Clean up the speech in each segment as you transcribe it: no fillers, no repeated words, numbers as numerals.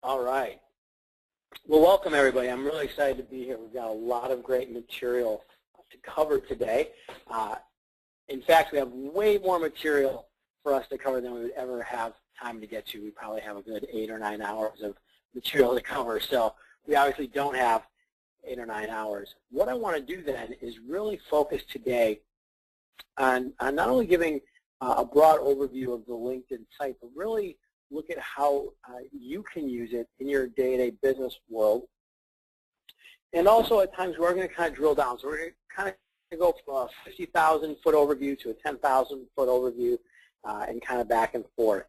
All right. Well, welcome everybody. I'm really excited to be here. We've got a lot of great material to cover today. In fact, we have way more material for us to cover than we would ever have time to get to. We probably have a good 8 or 9 hours of material to cover, so we obviously don't have 8 or 9 hours. What I want to do then is really focus today on not only giving a broad overview of the LinkedIn site, but really look at how you can use it in your day-to-day business world. And also at times we're going to kind of drill down. So we're going to kind of go from a 50,000 foot overview to a 10,000 foot overview and kind of back and forth.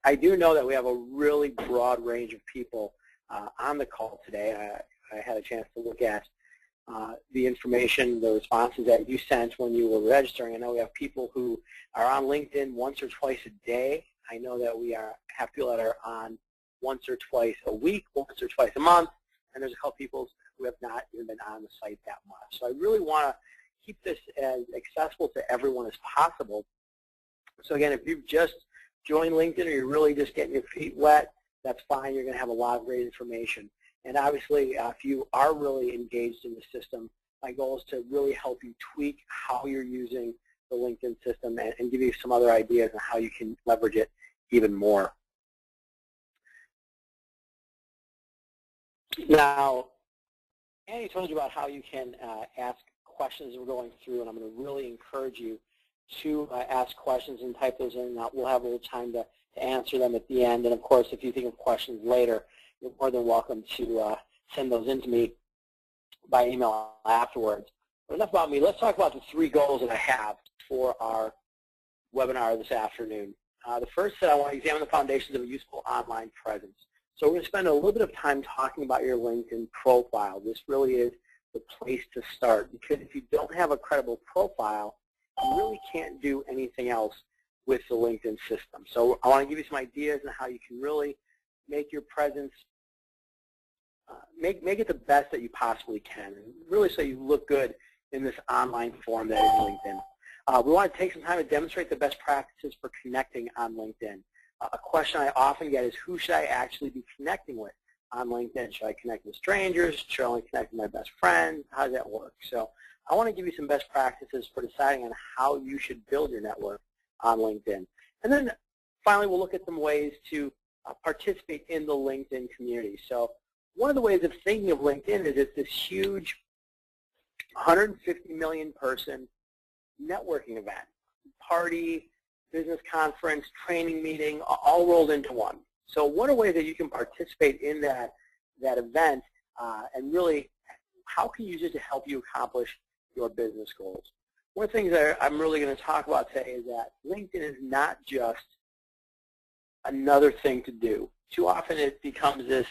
I do know that we have a really broad range of people on the call today. I had a chance to look at the information, the responses that you sent when you were registering. I know we have people who are on LinkedIn once or twice a day. I know that we have people that are on once or twice a week, once or twice a month, and there's a couple people who have not even been on the site that much. So I really want to keep this as accessible to everyone as possible. So again, if you've just joined LinkedIn or you're really just getting your feet wet, that's fine. You're going to have a lot of great information. And obviously, if you are really engaged in the system, my goal is to really help you tweak how you're using the LinkedIn system and give you some other ideas on how you can leverage it even more. Now, Annie told you about how you can ask questions as we're going through, and I'm going to really encourage you to ask questions and type those in. We'll have a little time to answer them at the end. And of course, if you think of questions later, you're more than welcome to send those in to me by email afterwards. But enough about me. Let's talk about the 3 goals that I have for our webinar this afternoon. The first is I want to examine the foundations of a useful online presence. So we're going to spend a little bit of time talking about your LinkedIn profile. This really is the place to start, because if you don't have a credible profile, you really can't do anything else with the LinkedIn system. So I want to give you some ideas on how you can really make your presence, make it the best that you possibly can, and really so you look good in this online forum that is LinkedIn. We want to take some time to demonstrate the best practices for connecting on LinkedIn. A question I often get is, who should I actually be connecting with on LinkedIn? Should I connect with strangers? Should I only connect with my best friends? How does that work? So I want to give you some best practices for deciding on how you should build your network on LinkedIn. And then finally, we'll look at some ways to participate in the LinkedIn community. So one of the ways of thinking of LinkedIn is it's this huge 150 million person networking event, party, business conference, training meeting, all rolled into one. So what are ways that you can participate in that event and really how can you use it to help you accomplish your business goals? One of the things that I'm really going to talk about today is that LinkedIn is not just another thing to do. Too often it becomes this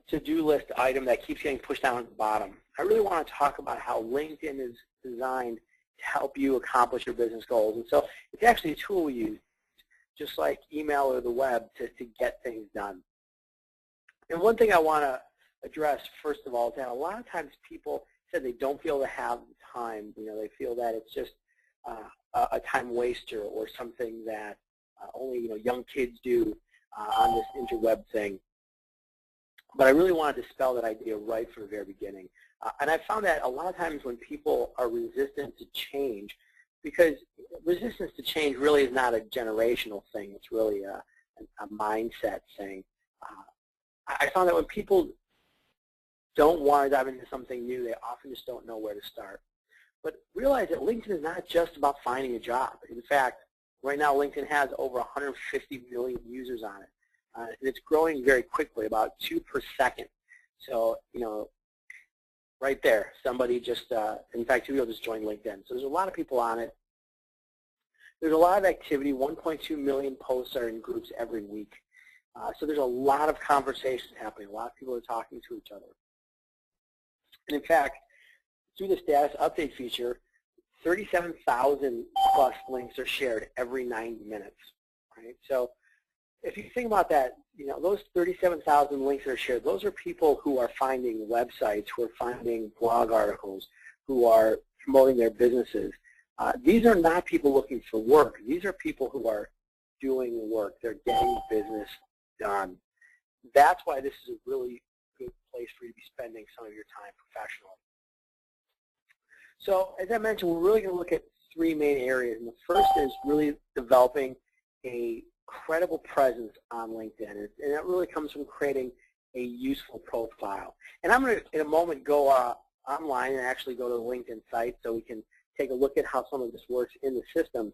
to-do list item that keeps getting pushed down at the bottom. I really want to talk about how LinkedIn is designed to help you accomplish your business goals. And so it's actually a tool we use, just like email or the web, to get things done. And one thing I want to address, first of all, is that a lot of times people said they don't feel they have the time. You know, they feel that it's just a time waster or something that only young kids do on this interweb thing. But I really wanted to dispel that idea right from the very beginning. And I found that a lot of times when people are resistant to change, because resistance to change really is not a generational thing, it's really a mindset thing. I found that when people don't want to dive into something new, they often just don't know where to start. But realize that LinkedIn is not just about finding a job. In fact, right now LinkedIn has over 150 million users on it. And it's growing very quickly, about 2 per second. So, right there, somebody just, in fact, 2 people just joined LinkedIn. So there's a lot of people on it. There's a lot of activity. 1.2 million posts are in groups every week. So there's a lot of conversations happening. A lot of people are talking to each other. And in fact, through the status update feature, 37,000 plus links are shared every 90 minutes. Right? So if you think about that, those 37,000 links that are shared, those are people who are finding websites, who are finding blog articles, who are promoting their businesses. These are not people looking for work. These are people who are doing work. They're getting business done. that's why this is a really good place for you to be spending some of your time professionally. So as I mentioned, we're really going to look at three main areas. And the first is really developing a credible presence on LinkedIn. And that really comes from creating a useful profile. And I'm going to, in a moment, go online and actually go to the LinkedIn site so we can take a look at how some of this works in the system.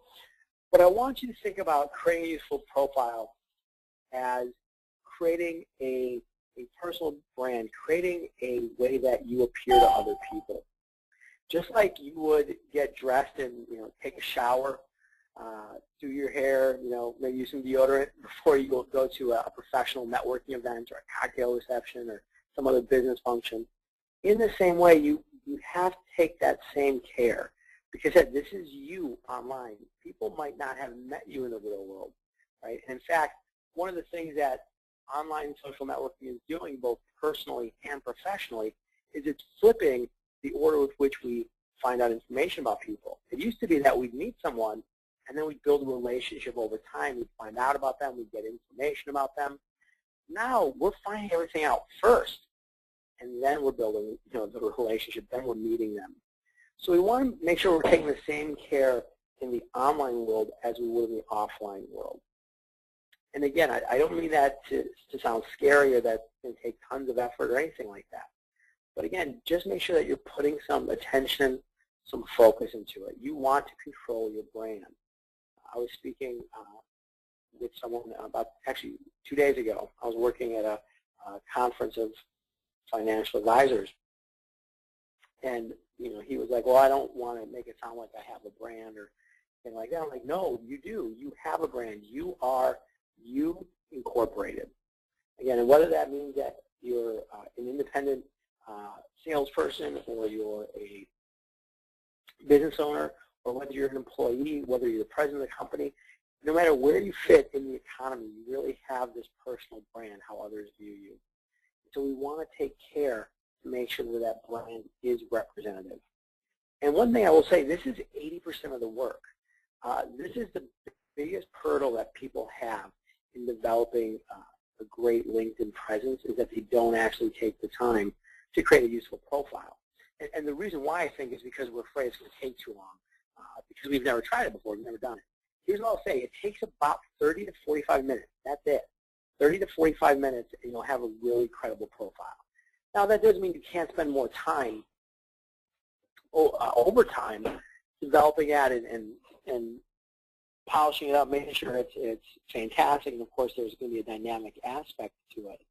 But I want you to think about creating a useful profile as creating a personal brand, creating a way that you appear to other people. Just like you would get dressed and take a shower, do your hair, maybe use some deodorant before you go to a professional networking event or a cocktail reception or some other business function. In the same way, you have to take that same care, because this is you online. People might not have met you in the real world, right? And in fact, one of the things that online social networking is doing, both personally and professionally, is it's flipping the order with which we find out information about people. It used to be that we'd meet someone and then we'd build a relationship over time. We'd find out about them. We'd get information about them. Now we're finding everything out first, and then we're building the relationship. Then we're meeting them. So we want to make sure we're taking the same care in the online world as we would in the offline world. And again, I don't mean that to sound scary or that it's going to take tons of effort or anything like that. But again, just make sure that you're putting some attention, some focus into it. You want to control your brand. I was speaking with someone about, actually 2 days ago. I was working at a conference of financial advisors. And he was like, well, I don't want to make it sound like I have a brand or anything like that. I'm like, no, you do. You have a brand. You are you incorporated. Again, and whether that means that you're an independent salesperson, or you're a business owner, or whether you're an employee, whether you're the president of the company, no matter where you fit in the economy, you really have this personal brand, how others view you. So we want to take care to make sure that that brand is representative. And one thing I will say, this is 80% of the work. This is the biggest hurdle that people have in developing a great LinkedIn presence, is that they don't actually take the time to create a useful profile. And the reason why, I think, is because we're afraid it's going to take too long, because we've never tried it before, we've never done it. Here's what I'll say. It takes about 30 to 45 minutes. That's it. 30 to 45 minutes, and you'll have a really credible profile. Now, that doesn't mean you can't spend more time over time developing that and polishing it up, making sure it's fantastic. And, of course, there's going to be a dynamic aspect to it.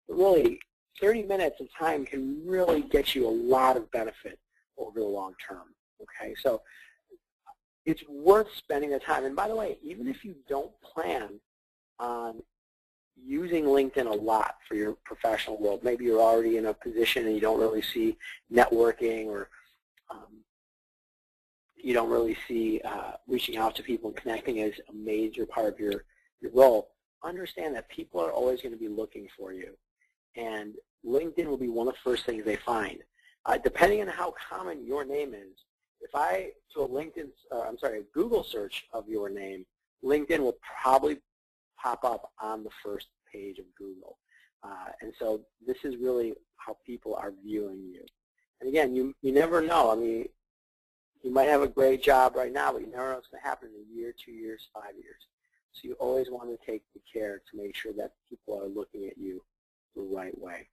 But really, 30 minutes of time can really get you a lot of benefit over the long term. Okay, so it's worth spending the time. And by the way, even if you don't plan on using LinkedIn a lot for your professional world, maybe you're already in a position and you don't really see networking, or you don't really see reaching out to people and connecting as a major part of your role, understand that people are always going to be looking for you. And LinkedIn will be one of the first things they find. Depending on how common your name is, if I do a Google search of your name, LinkedIn will probably pop up on the first page of Google. And so this is really how people are viewing you. And again, you never know. I mean, you might have a great job right now, but you never know what's going to happen in a year, 2 years, 5 years. So you always want to take the care to make sure that people are looking at you the right way.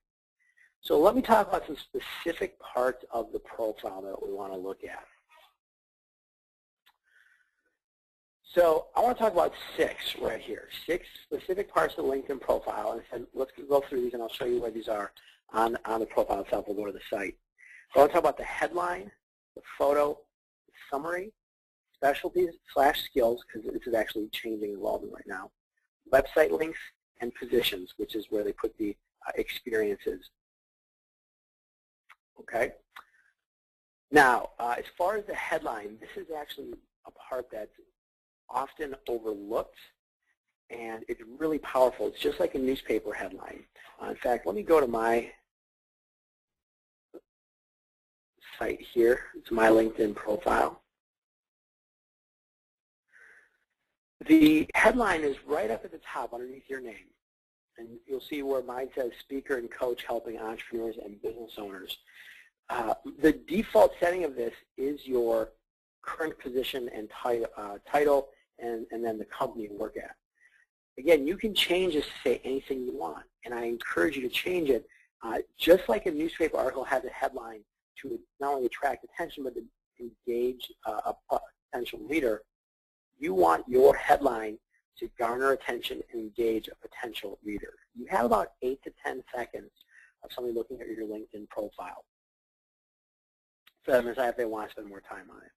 So let me talk about some specific parts of the profile that we want to look at. So I want to talk about 6 right here, 6 specific parts of the LinkedIn profile. And let's go through these, and I'll show you where these are on the profile itself. We'll go to the site. So I want to talk about the headline, the photo, the summary, specialties / skills, because this is actually changing and evolving right now, website links, and positions, which is where they put the experiences. Okay. Now, as far as the headline, this is actually a part that's often overlooked, and it's really powerful. It's just like a newspaper headline. In fact, let me go to my site here. It's my LinkedIn profile. The headline is right up at the top underneath your name. and you'll see where mine says speaker and coach helping entrepreneurs and business owners. The default setting of this is your current position and title and then the company you work at. Again, you can change this to say anything you want, and I encourage you to change it. Just like a newspaper article has a headline to not only attract attention but to engage a potential reader, you want your headline to garner attention and engage a potential reader. You have about 8 to 10 seconds of somebody looking at your LinkedIn profile for them to decide if they want to spend more time on it.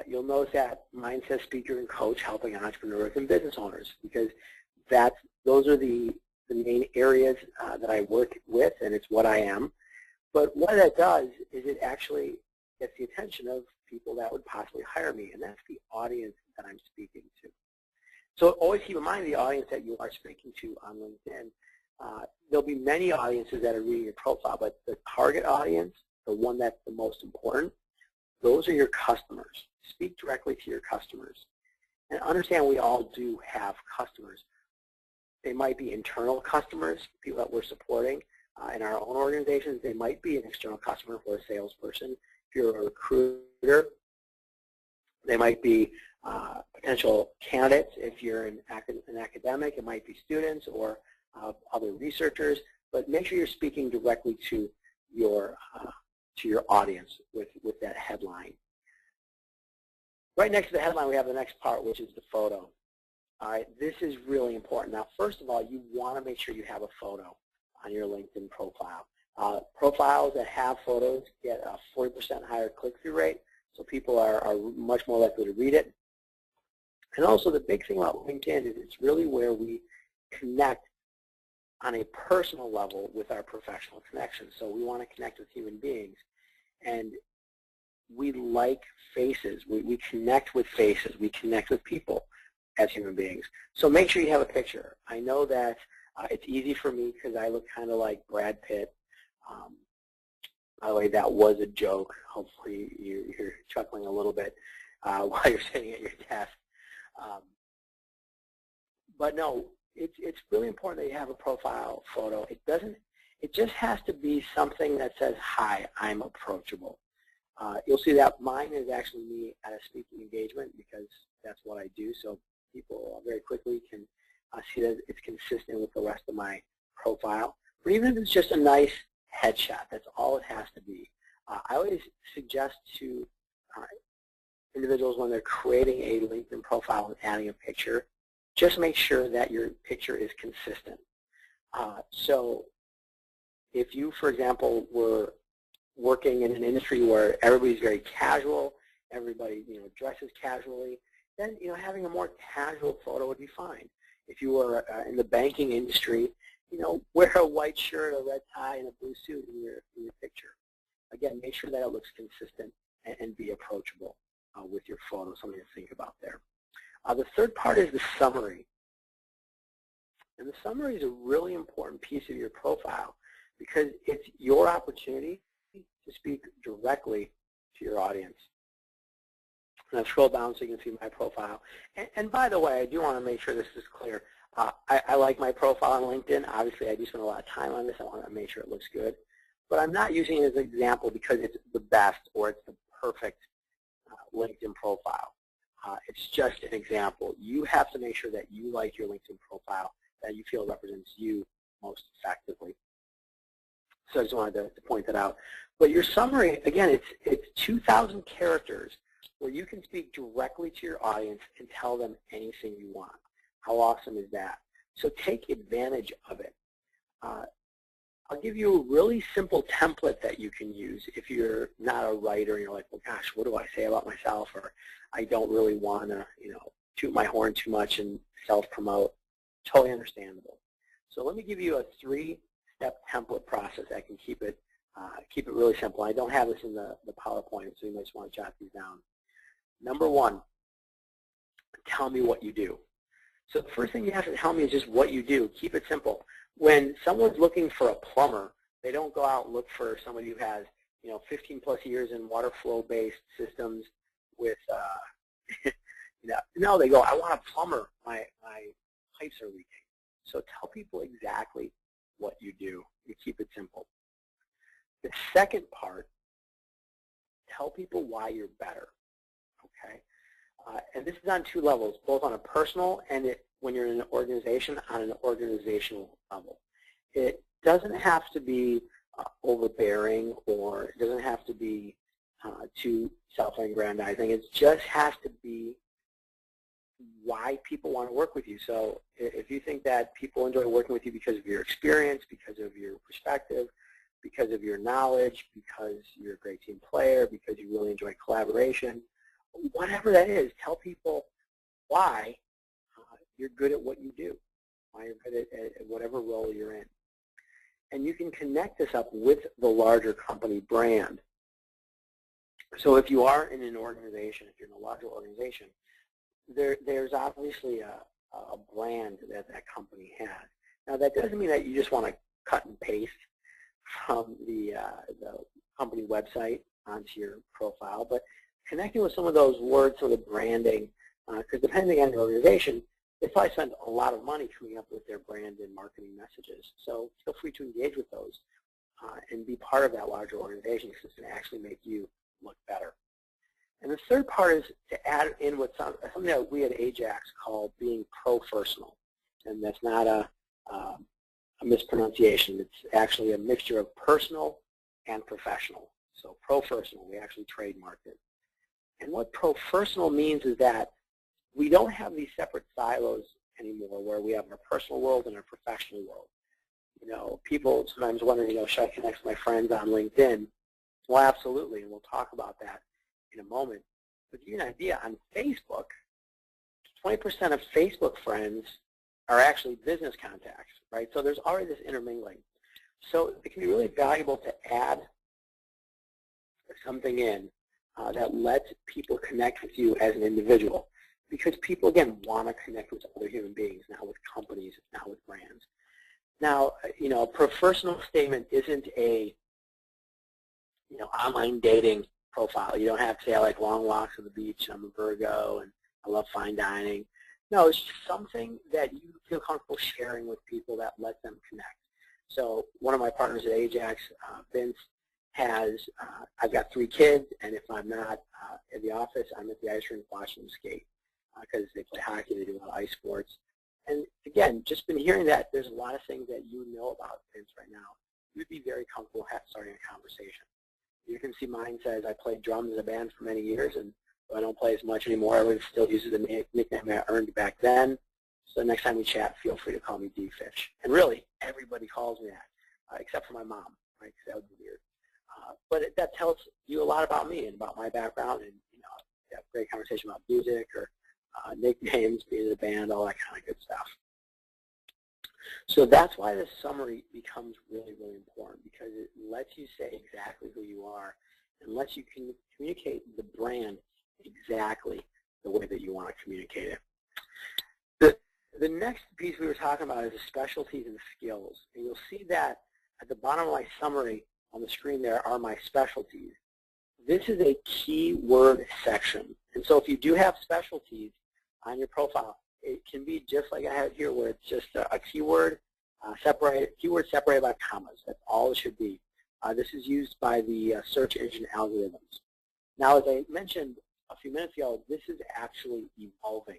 You'll notice that mine says speaker and coach helping entrepreneurs and business owners, because those are the main areas that I work with, and it's what I am. But what that does is it actually gets the attention of people that would possibly hire me, and that's the audience that I'm speaking to. So always keep in mind the audience that you are speaking to on LinkedIn. There'll be many audiences that are reading your profile, but the target audience, the one that's the most important, those are your customers. Speak directly to your customers. And understand we all do have customers. They might be internal customers, people that we're supporting in our own organizations. They might be an external customer for a salesperson. If you're a recruiter, they might be potential candidates. If you're an academic, it might be students or other researchers. But make sure you're speaking directly to your audience with that headline. Right next to the headline, we have the next part, which is the photo. All right, this is really important. Now, first of all, you want to make sure you have a photo on your LinkedIn profile. Profiles that have photos get a 40% higher click-through rate, so people are much more likely to read it. And also, the big thing about LinkedIn is it's really where we connect on a personal level with our professional connections. So we want to connect with human beings, and we like faces. We connect with faces. We connect with people as human beings. So make sure you have a picture. I know that it's easy for me because I look kind of like Brad Pitt. By the way, that was a joke. Hopefully you're chuckling a little bit while you're sitting at your desk. But no, it's really important that you have a profile photo. It just has to be something that says, "Hi, I'm approachable." You'll see that mine is actually me at a speaking engagement because that's what I do. So people very quickly can see that it's consistent with the rest of my profile. But even if it's just a nice headshot, that's all it has to be. I always suggest to individuals when they're creating a LinkedIn profile and adding a picture, just make sure that your picture is consistent. So if you, for example, were working in an industry where everybody's very casual, everybody dresses casually, then having a more casual photo would be fine. If you were in the banking industry, wear a white shirt, a red tie, and a blue suit in your picture. Again, make sure that it looks consistent and be approachable with your photo, something to think about there. The third part is the summary. And the summary is a really important piece of your profile because it's your opportunity to speak directly to your audience. And I'll scroll down so you can see my profile. And by the way, I do want to make sure this is clear. I like my profile on LinkedIn. Obviously, I do spend a lot of time on this. I want to make sure it looks good. But I'm not using it as an example because it's the best or it's the perfect LinkedIn profile. It's just an example. You have to make sure that you like your LinkedIn profile, that you feel represents you most effectively. So I just wanted to point that out. But your summary, again, it's 2,000 characters where you can speak directly to your audience and tell them anything you want. How awesome is that? So take advantage of it. I'll give you a really simple template that you can use if you're not a writer and you're like, well, gosh, what do I say about myself? Or I don't really want to, toot my horn too much and self-promote. Totally understandable. So let me give you a 3-step template process that can keep it really simple. I don't have this in the PowerPoint, so you might just want to jot these down. Number 1, tell me what you do. So the first thing you have to tell me is just what you do. Keep it simple. When someone's looking for a plumber, they don't go out and look for somebody who has 15+ years in water flow-based systems with, no, they go, I want a plumber. My pipes are leaking. So tell people exactly what you do. You keep it simple. The second part, tell people why you're better. Okay? And this is on two levels, both on a personal and when you're in an organization, on an organizational level. It doesn't have to be overbearing, or it doesn't have to be too self-aggrandizing. It just has to be why people want to work with you. So if you think that people enjoy working with you because of your experience, because of your perspective, because of your knowledge, because you're a great team player, because you really enjoy collaboration, whatever that is, tell people why you're good at what you do, why you're good at whatever role you're in. And you can connect this up with the larger company brand. So if you are in an organization, if you're in a larger organization, there's obviously a brand that that company has. Now that doesn't mean that you just want to cut and paste from the company website onto your profile, but connecting with some of those words, some of the branding, because depending on the organization, they probably spend a lot of money coming up with their brand and marketing messages. So feel free to engage with those and be part of that larger organization, because it's going to actually make you look better. And the third part is to add in what something that we at Ajax call being pro-personal. And that's not a mispronunciation. It's actually a mixture of personal and professional. So pro-personal, we actually trademarked it. And what pro-personal means is that we don't have these separate silos anymore where we have our personal world and our professional world. You know, people sometimes wonder, you know, should I connect with my friends on LinkedIn? Well, absolutely, and we'll talk about that in a moment. But to give you an idea, on Facebook, 20% of Facebook friends are actually business contacts, right? So there's already this intermingling. So it can be really valuable to add something in that lets people connect with you as an individual, because people, again, want to connect with other human beings, not with companies, not with brands. Now, you know, a professional statement isn't a, you know, online dating profile. You don't have to say, I like long walks on the beach, I'm a Virgo, and I love fine dining. No, it's just something that you feel comfortable sharing with people that let them connect. So one of my partners at Ajax, Vince, has, I've got 3 kids, and if I'm not at the office, I'm at the ice rink watching them skate, because they play hockey, they do a lot of ice sports. And again, just been hearing that there's a lot of things that you know about Vince right now. You'd be very comfortable starting a conversation. You can see mine says I played drums in a band for many years, and I don't play as much anymore. Everyone still uses the nickname I earned back then. So next time we chat, feel free to call me D-Fish. And really, everybody calls me that, except for my mom, right? Because that would be weird. But that tells you a lot about me and about my background, and you know, have a great conversation about music or nicknames, being in a band, all that kind of good stuff. So that's why this summary becomes really, really important, because it lets you say exactly who you are and lets you communicate the brand exactly the way that you want to communicate it. The next piece we were talking about is the specialties and skills. And you'll see that at the bottom of my summary on the screen there are my specialties. This is a keyword section. And so if you do have specialties on your profile, it can be just like I have here, where it's just a keyword separated by commas. That's all it should be. This is used by the search engine algorithms. Now, as I mentioned a few minutes ago, this is actually evolving.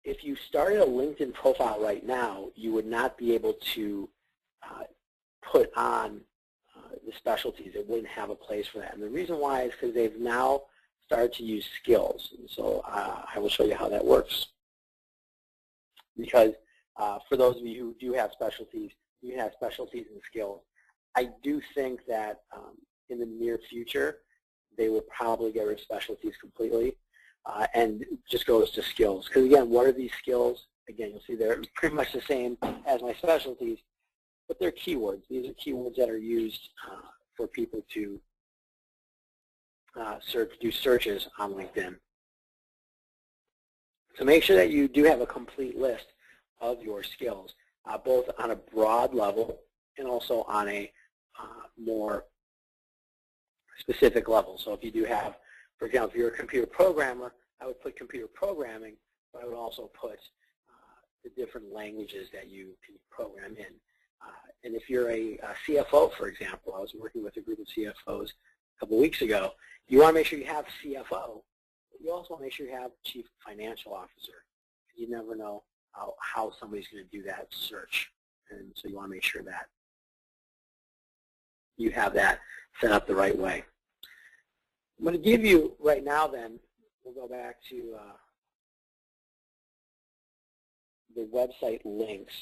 If you started a LinkedIn profile right now, you would not be able to put on the specialties. It wouldn't have a place for that. And the reason why is because they've now started to use skills. And so I will show you how that works. Because for those of you who do have specialties, you can have specialties and skills. I do think that in the near future, they will probably get rid of specialties completely and just goes to skills. Because again, what are these skills? Again, you'll see they're pretty much the same as my specialties, but they're keywords. These are keywords that are used for people to do searches on LinkedIn. So make sure that you do have a complete list of your skills, both on a broad level and also on a more specific level. So if you do have, for example, if you're a computer programmer, I would put computer programming, but I would also put the different languages that you can program in. And if you're a CFO, for example, I was working with a group of CFOs a couple weeks ago, you want to make sure you have CFO, but you also want to make sure you have Chief Financial Officer. You never know how somebody's going to do that search, and so you want to make sure that you have that set up the right way. I'm going to give you right now then, we'll go back to the website links.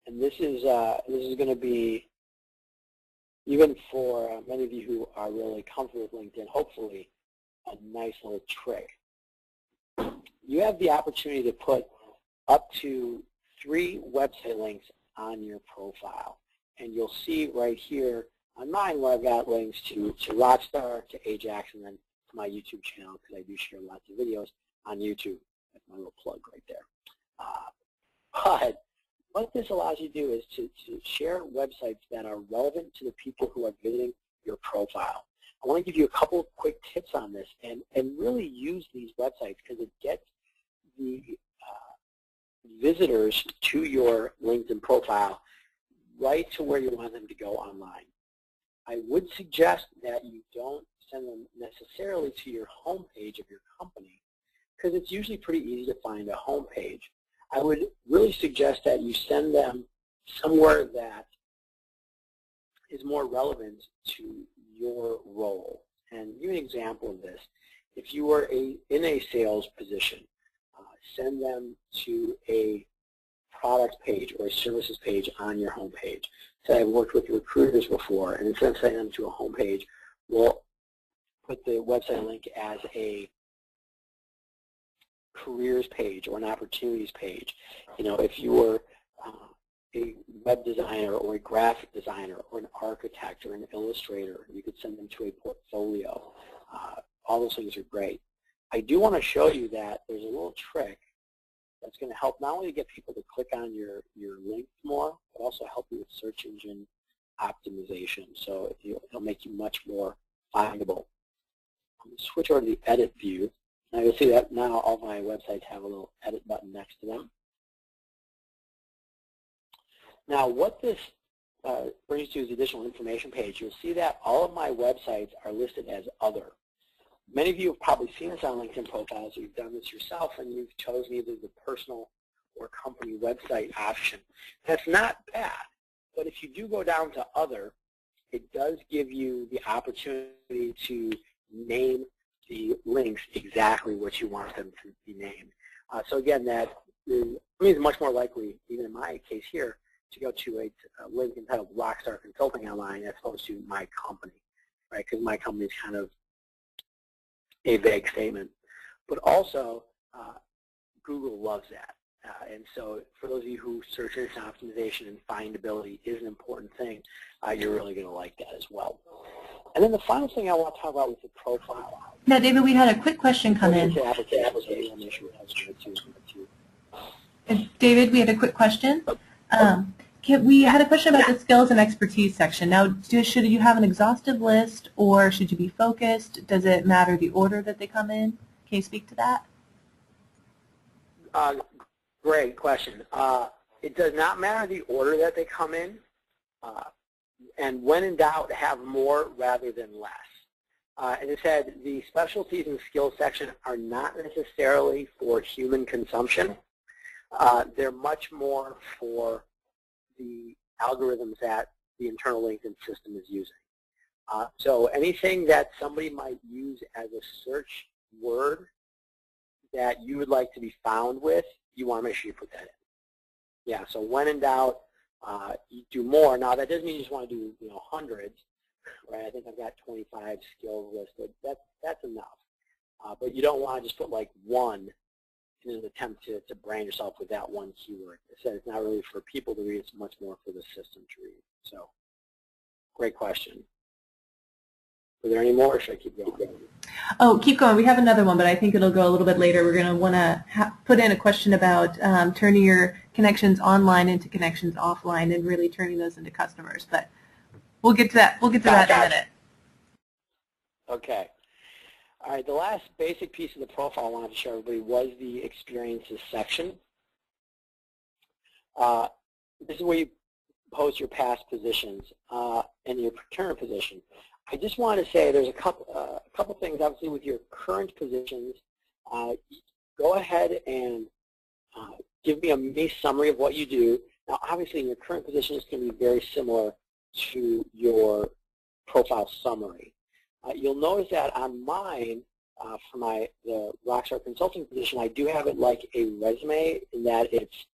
And this is going to be, even for many of you who are really comfortable with LinkedIn, hopefully a nice little trick. You have the opportunity to put up to 3 website links on your profile. And you'll see right here on mine where I've got links to Rockstar, to Ajax, and then to my YouTube channel, because I do share lots of videos on YouTube. That's my little plug right there. But what this allows you to do is to share websites that are relevant to the people who are visiting your profile. I want to give you a couple of quick tips on this, and really use these websites because it gets the visitors to your LinkedIn profile right to where you want them to go online. I would suggest that you don't send them necessarily to your homepage of your company, because it's usually pretty easy to find a homepage. I would really suggest that you send them somewhere that is more relevant to your role. And give you an example of this. If you were in a sales position, send them to a product page or a services page on your homepage. So I've worked with recruiters before, and instead of sending them to a homepage, we'll put the website link as a careers page or an opportunities page. You know, if you were a web designer or a graphic designer or an architect or an illustrator, you could send them to a portfolio. All those things are great. I do want to show you that there's a little trick that's going to help not only get people to click on your link more, but also help you with search engine optimization. So it'll make you much more findable. I'm going to switch over to the edit view. Now you'll see that now all my websites have a little edit button next to them. Now what this brings to is the additional information page. You'll see that all of my websites are listed as other. Many of you have probably seen this on LinkedIn profiles, or you've done this yourself, and you've chosen either the personal or company website option. That's not bad, but if you do go down to other, it does give you the opportunity to name the links exactly what you want them to be named. So again, that is much more likely, even in my case here, to go to a link entitled Rockstar Consulting Online as opposed to my company, right? Because my company is kind of a vague statement. But also, Google loves that. And so for those of you who search engine optimization and findability is an important thing, you're really going to like that as well. And then the final thing I want to talk about with the profile. Now, David, we had a quick question come in. David, we had a quick question. We had a question about the skills and expertise section. Now, should you have an exhaustive list, or should you be focused? Does it matter the order that they come in? Can you speak to that? Great question. It does not matter the order that they come in, and when in doubt, have more rather than less. As I said, the specialties and skills section are not necessarily for human consumption. They're much more for the algorithms that the internal LinkedIn system is using. So anything that somebody might use as a search word that you would like to be found with, you want to make sure you put that in. Yeah, so when in doubt, you do more. Now that doesn't mean you just want to do hundreds, right? I think I've got 25 skills listed. That's enough. But you don't want to just put like one in an attempt to brand yourself with that one keyword. I said it's not really for people to read, it's much more for the system to read. So, great question. Are there any more, or should I keep going? Oh, keep going. We have another one, but I think it'll go a little bit later. We're going to want to put in a question about turning your connections online into connections offline and really turning those into customers. But we'll get to that. We'll get to that in a minute. Okay. All right, the last basic piece of the profile I wanted to show everybody was the experiences section. this is where you post your past positions and your current position. I just want to say there's a couple things, obviously, with your current positions. Go ahead and give me a mini summary of what you do. Now, obviously, in your current position, it's going to be very similar to your profile summary. You'll notice that on mine, for the Rockstar Consulting position, I do have it like a resume in that it's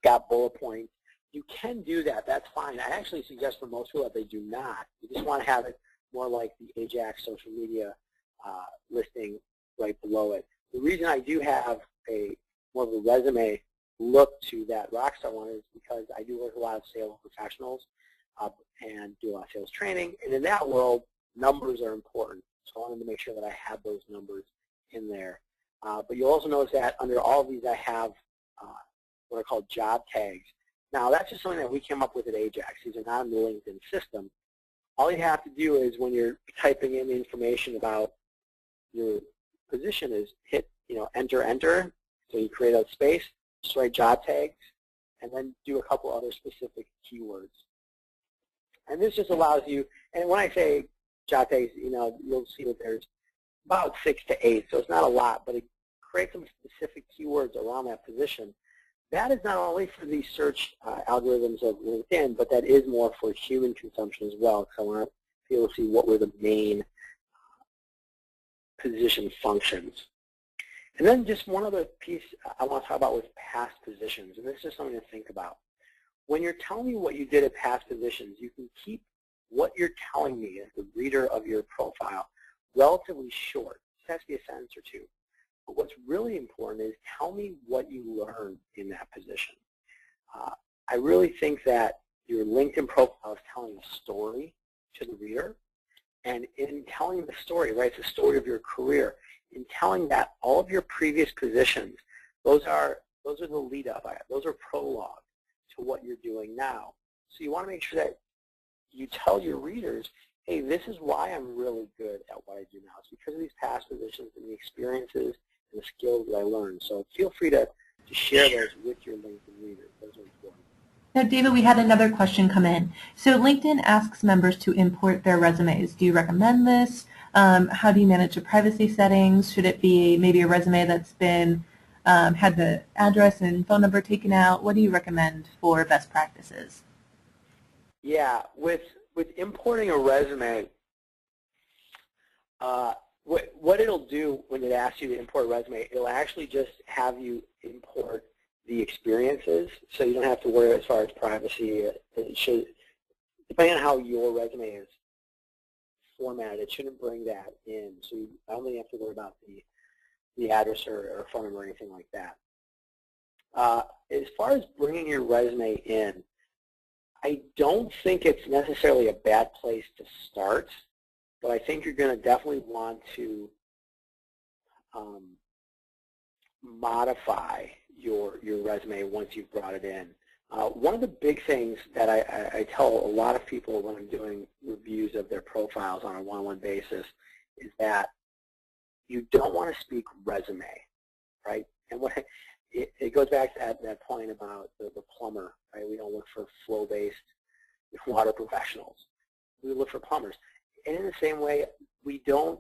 got bullet points. You can do that. That's fine. I actually suggest for most people that they do not. You just want to have it more like the Ajax social media listing right below it. The reason I do have more of a resume look to that Rockstar one is because I do work with a lot of sales professionals and do a lot of sales training. And in that world, numbers are important. So I wanted to make sure that I have those numbers in there. But you'll also notice that under all of these, I have what are called job tags. Now, that's just something that we came up with at Ajax. These are not in the LinkedIn system. All you have to do is when you're typing in information about your position is hit, enter, enter. So you create a space, just write job tags, and then do a couple other specific keywords. And this just allows you, and when I say job tags, you'll see that there's about 6 to 8, so it's not a lot, but it creates some specific keywords around that position. That is not only for the search algorithms of LinkedIn, but that is more for human consumption as well, because I want people to see what were the main position functions. And then just one other piece I want to talk about with past positions, and this is just something to think about. When you're telling me what you did at past positions, you can keep what you're telling me as the reader of your profile relatively short. It has to be a sentence or two. But what's really important is tell me what you learned in that position. I really think that your LinkedIn profile is telling a story to the reader. And in telling the story, right, it's the story of your career. In telling that all of your previous positions, those are the lead up. Those are prologue to what you're doing now. So you want to make sure that you tell your readers, hey, this is why I'm really good at what I do now. It's because of these past positions and the experiences and the skills that I learned. So feel free to share those with your LinkedIn readers. Those are important. Now, David, we had another question come in. So LinkedIn asks members to import their resumes. Do you recommend this? How do you manage the privacy settings? Should it be maybe a resume that's been had the address and phone number taken out? What do you recommend for best practices? Yeah, with importing a resume, what it'll do when it asks you to import a resume, it'll actually just have you import the experiences, so you don't have to worry as far as privacy. It should, depending on how your resume is formatted, it shouldn't bring that in. So you only have to worry about the address or phone number or anything like that. As far as bringing your resume in, I don't think it's necessarily a bad place to start, but I think you're going to definitely want to modify your resume once you've brought it in. One of the big things that I tell a lot of people when I'm doing reviews of their profiles on a one-on-one basis is that you don't want to speak resume, right? And it goes back to that point about the plumber, right? We don't look for flow-based water professionals. We look for plumbers. And in the same way, we don't,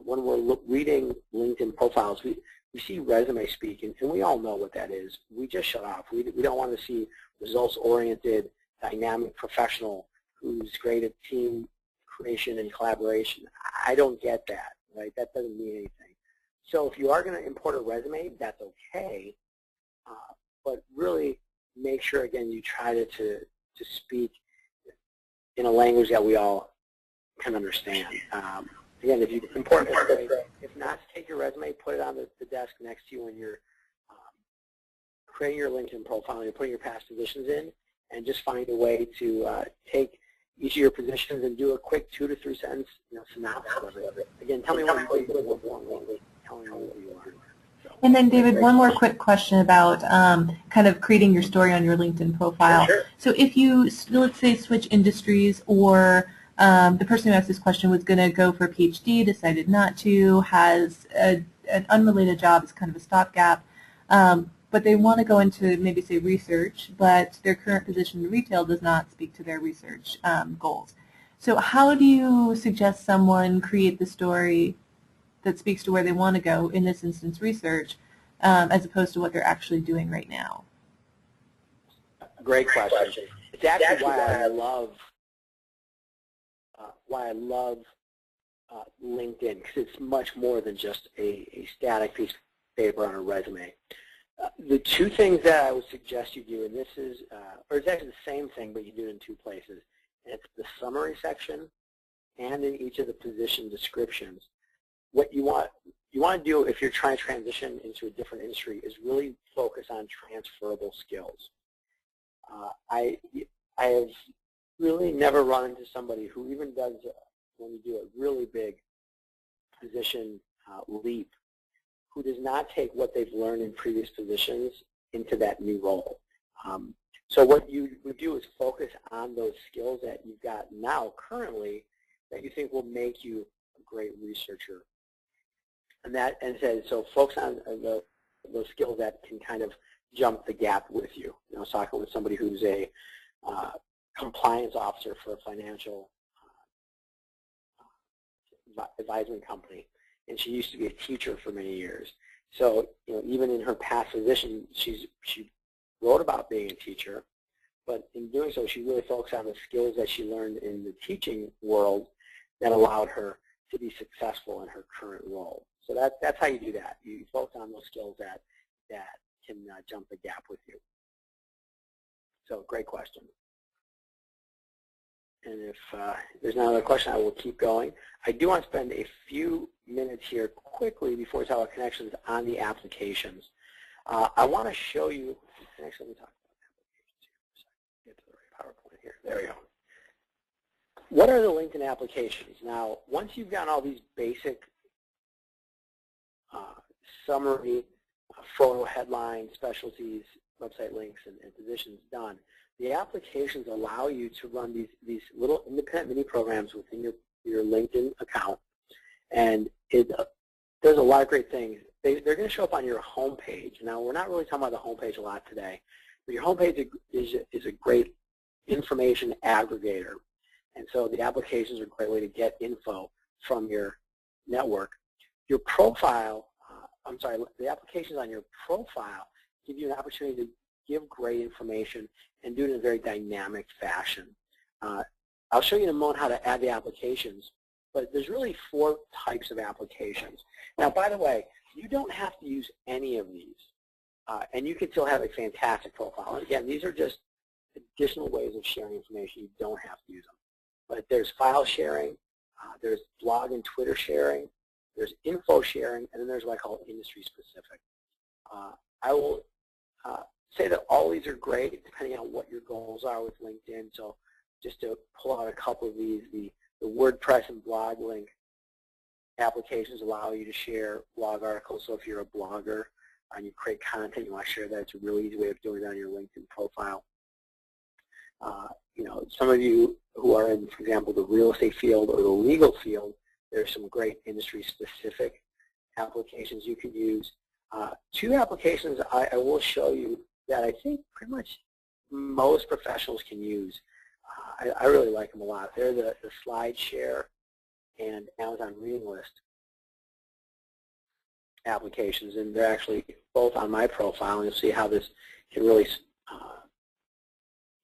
when we're reading LinkedIn profiles, we see resume speak, and we all know what that is. We just shut off. We don't want to see results-oriented, dynamic professional who's great at team creation and collaboration. I don't get that, right? That doesn't mean anything. So if you are going to import a resume, that's okay, but really make sure, again, you try to speak in a language that we all can understand. Again, if you import a resume, if not, take your resume, put it on the desk next to you when you're creating your LinkedIn profile and you're putting your past positions in, and just find a way to take each of your positions and do a quick 2 to 3 sentence synopsis of it. Again, tell me what you did before telling me what you learned. And then, David, one more quick question about kind of creating your story on your LinkedIn profile. Sure. So if you, let's say, switch industries, or the person who asked this question was going to go for a PhD, decided not to, has an unrelated job as kind of a stopgap, but they want to go into maybe say research, but their current position in retail does not speak to their research goals. So how do you suggest someone create the story that speaks to where they want to go, in this instance research, as opposed to what they're actually doing right now? Great question. It's actually why I love LinkedIn, because it's much more than just a static piece of paper on a resume. The two things that I would suggest you do, and this is, or it's actually the same thing, but you do it in two places. And it's the summary section and in each of the position descriptions. What you want to do if you're trying to transition into a different industry is really focus on transferable skills. I have really never run into somebody who even does, when you do a really big position leap, who does not take what they've learned in previous positions into that new role. So what you would do is focus on those skills that you've got now currently that you think will make you a great researcher. So focus on those skills that can kind of jump the gap with you. I was talking with somebody who's a compliance officer for a financial advisement company, and she used to be a teacher for many years. So even in her past position, she wrote about being a teacher, but in doing so, she really focused on the skills that she learned in the teaching world that allowed her to be successful in her current role. So that's how you do that. You focus on those skills that can jump the gap with you. So great question. And if there's not another question, I will keep going. I do want to spend a few minutes here quickly before we talk about connections on the applications. I want to show you, actually let me talk about applications here. Get to the right PowerPoint here. There we go. What are the LinkedIn applications? Now, once you've gotten all these basic summary, photo, headlines, specialties, website links, and positions done, the applications allow you to run these little independent mini programs within your LinkedIn account, and it does a lot of great things. They're going to show up on your home page. Now, we're not really talking about the home page a lot today, but your home page is a great information aggregator, and so the applications are a great way to get info from your network. Your profile, the applications on your profile give you an opportunity to give great information and do it in a very dynamic fashion. I'll show you in a moment how to add the applications, but there's really 4 types of applications. Now, by the way, you don't have to use any of these, and you can still have a fantastic profile. And again, these are just additional ways of sharing information. You don't have to use them. But there's file sharing, there's blog and Twitter sharing, there's info sharing, and then there's what I call industry specific. I will say that all these are great depending on what your goals are with LinkedIn. So just to pull out a couple of these, the WordPress and blog link applications allow you to share blog articles. So if you're a blogger and you create content, you want to share that, it's a really easy way of doing that on your LinkedIn profile. Some of you who are in, for example, the real estate field or the legal field, there's some great industry-specific applications you can use. 2 applications I will show you that I think pretty much most professionals can use. I really like them a lot. They're the SlideShare and Amazon Reading List applications, and they're actually both on my profile, and you'll see how this can really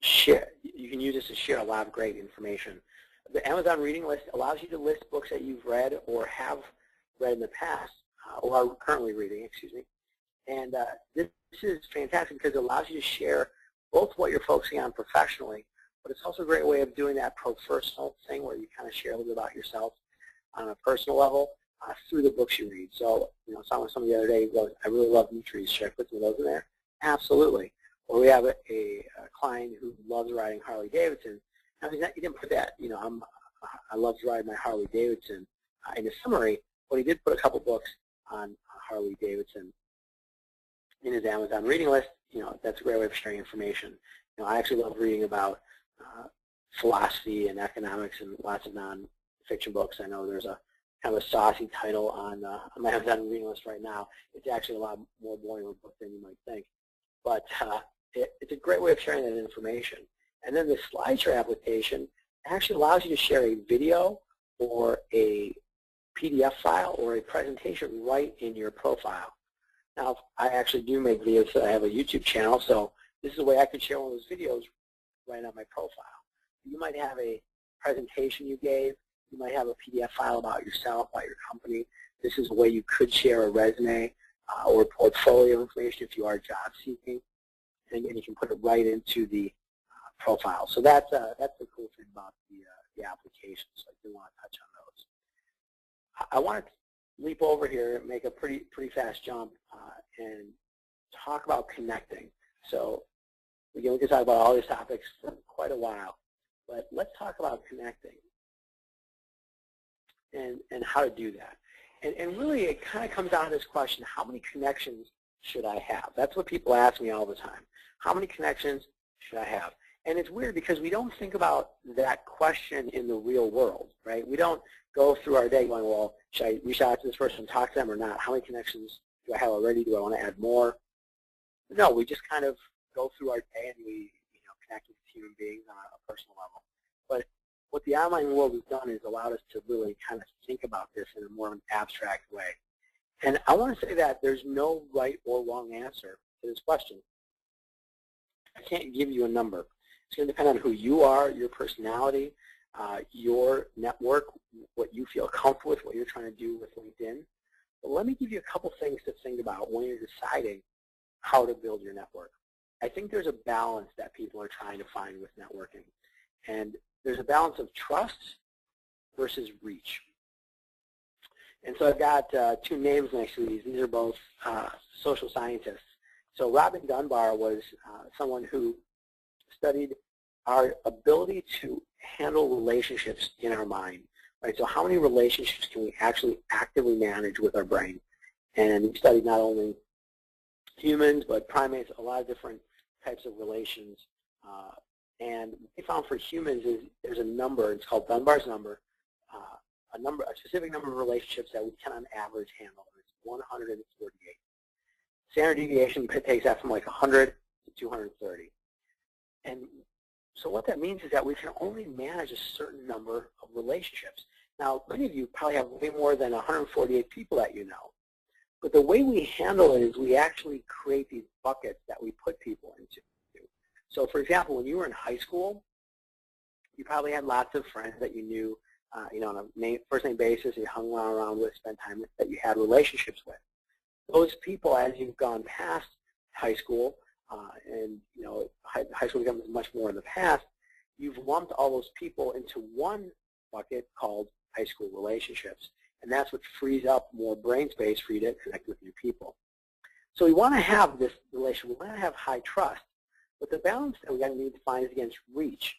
share. You can use this to share a lot of great information. The Amazon Reading List allows you to list books that you've read or have read in the past, or are currently reading, excuse me. And this is fantastic because it allows you to share both what you're focusing on professionally, but it's also a great way of doing that personal thing where you kind of share a little bit about yourself on a personal level through the books you read. So, someone the other day goes, I really love trees. Should I put some of those in there? Absolutely. Or we have a client who loves riding Harley Davidson. Now, he didn't put that, I love to ride my Harley Davidson in a summary, but he did put a couple books on Harley Davidson in his Amazon Reading List. That's a great way of sharing information. I actually love reading about philosophy and economics and lots of non-fiction books. I know there's a kind of a saucy title on my Amazon reading list right now. It's actually a lot more boring of a book than you might think. But it's a great way of sharing that information. And then the SlideShare application actually allows you to share a video or a PDF file or a presentation right in your profile. Now, I actually do make videos, so I have a YouTube channel, so this is a way I could share one of those videos right on my profile. You might have a presentation you gave. You might have a PDF file about yourself, about your company. This is a way you could share a resume or portfolio information if you are job seeking. And again, you can put it right into the profile. So that's the cool thing about the application. So I do want to touch on those. I want to leap over here and make a pretty fast jump and talk about connecting. So again, we can talk about all these topics for quite a while, but let's talk about connecting and how to do that. And really, it kind of comes down to this question: how many connections should I have? That's what people ask me all the time. How many connections should I have? And it's weird because we don't think about that question in the real world, right? We don't go through our day going, well, should I reach out to this person and talk to them or not? How many connections do I have already? Do I want to add more? No, we just kind of go through our day and we connect with human beings on a personal level. But what the online world has done is allowed us to really kind of think about this in a more of an abstract way. And I want to say that there's no right or wrong answer to this question. I can't give you a number. It's going to depend on who you are, your personality, your network, what you feel comfortable with, what you're trying to do with LinkedIn. But let me give you a couple things to think about when you're deciding how to build your network. I think there's a balance that people are trying to find with networking. And there's a balance of trust versus reach. And so I've got two names next to these. These are both social scientists. So Robin Dunbar was someone who studied our ability to handle relationships in our mind. Right? So how many relationships can we actually actively manage with our brain? And he studied not only humans, but primates, a lot of different types of relations. And what they found for humans is there's a number, it's called Dunbar's number, a specific number of relationships that we can on average handle. It's 148. Standard deviation takes that from like 100 to 230. And so what that means is that we can only manage a certain number of relationships. Now, many of you probably have way more than 148 people that you know. But the way we handle it is we actually create these buckets that we put people into. So for example, when you were in high school, you probably had lots of friends that you knew on a first name basis, you hung around with, spent time with, that you had relationships with. Those people, as you've gone past high school, and high school becomes much more in the past, you've lumped all those people into one bucket called high school relationships. And that's what frees up more brain space for you to connect with new people. So we want to have this relationship. We want to have high trust. But the balance that we're going to need to find is against reach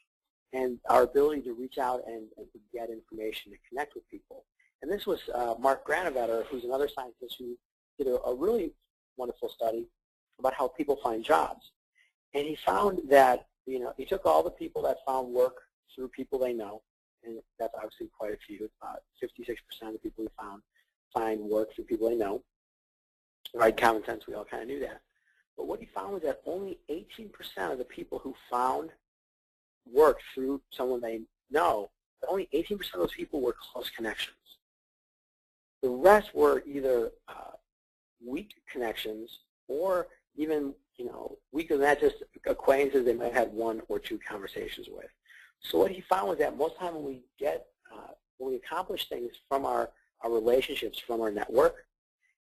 and our ability to reach out and to get information to connect with people. And this was Mark Granovetter, who's another scientist who did a really wonderful study about how people find jobs. And he found that, he took all the people that found work through people they know, and that's obviously quite a few. It's about 56% of the people he found find work through people they know. Right, common sense, we all kind of knew that. But what he found was that only 18% of the people who found work through someone they know, only 18% of those people were close connections. The rest were either weak connections or even, weaker than that, just acquaintances they might have had one or two conversations with. So what he found was that most of the time when we accomplish things from our relationships, from our network,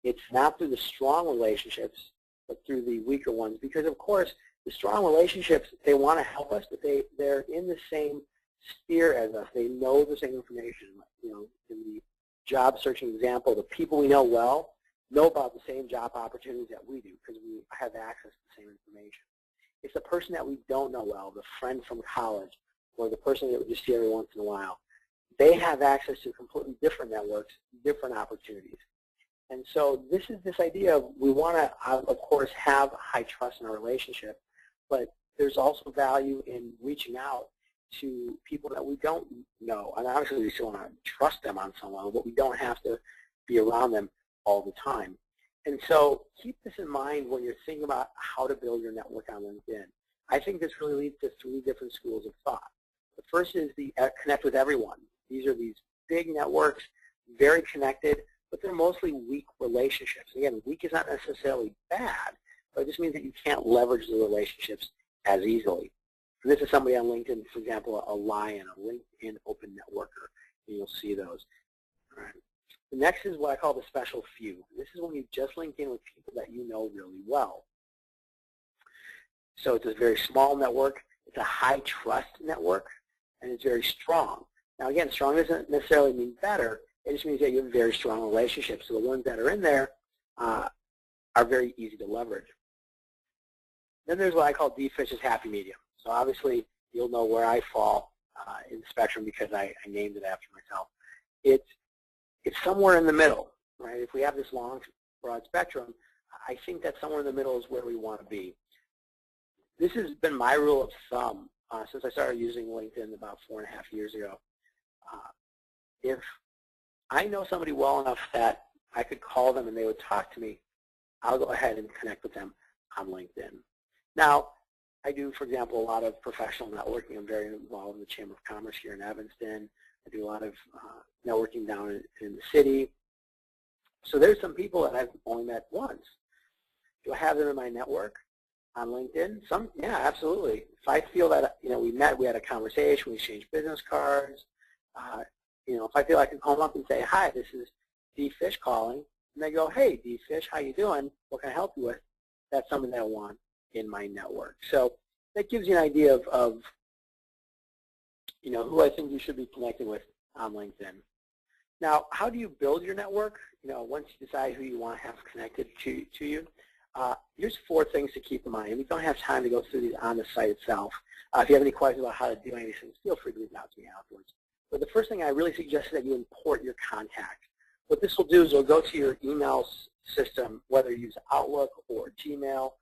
it's not through the strong relationships, but through the weaker ones. Because, of course, the strong relationships, they want to help us, but they're in the same sphere as us. They know the same information. In the job searching example, the people we know well know about the same job opportunities that we do because we have access to the same information. It's the person that we don't know well, the friend from college, or the person that we just see every once in a while. They have access to completely different networks, different opportunities. And so this is this idea of we want to, of course, have high trust in our relationship, but there's also value in reaching out to people that we don't know. And obviously we still want to trust them on some level, but we don't have to be around them all the time. And so keep this in mind when you're thinking about how to build your network on LinkedIn. I think this really leads to 3 different schools of thought. The first is the connect with everyone. These are these big networks, very connected, but they're mostly weak relationships. Again, weak is not necessarily bad, but it just means that you can't leverage the relationships as easily. And this is somebody on LinkedIn, for example, a Lion, a LinkedIn Open Networker, and you'll see those. All right. The next is what I call the special few. This is when you just link in with people that you know really well. So it's a very small network. It's a high-trust network, and it's very strong. Now, again, strong doesn't necessarily mean better. It just means that you have very strong relationships. So the ones that are in there are very easy to leverage. Then there's what I call D-Fish's happy medium. So obviously, you'll know where I fall in the spectrum because I named it after myself. It's somewhere in the middle, right? If we have this long, broad spectrum, I think that somewhere in the middle is where we want to be. This has been my rule of thumb since I started using LinkedIn about 4.5 years ago. If I know somebody well enough that I could call them and they would talk to me, I'll go ahead and connect with them on LinkedIn. Now, I do, for example, a lot of professional networking. I'm very involved in the Chamber of Commerce here in Evanston. I do a lot of networking down in the city. So there's some people that I've only met once. Do I have them in my network on LinkedIn? Some, yeah, absolutely. If I feel that, we met, we had a conversation, we exchanged business cards, if I feel I can call them up and say, hi, this is D-Fish calling, and they go, hey, D-Fish, how you doing? What can I help you with? That's something that I want in my network. So that gives you an idea of who I think you should be connecting with on LinkedIn. Now, how do you build your network? Once you decide who you want to have connected to you, here's 4 things to keep in mind. We don't have time to go through these on the site itself. If you have any questions about how to do any of these things, feel free to reach out to me afterwards. But the first thing I really suggest is that you import your contact. What this will do is it'll go to your email system, whether you use Outlook or Gmail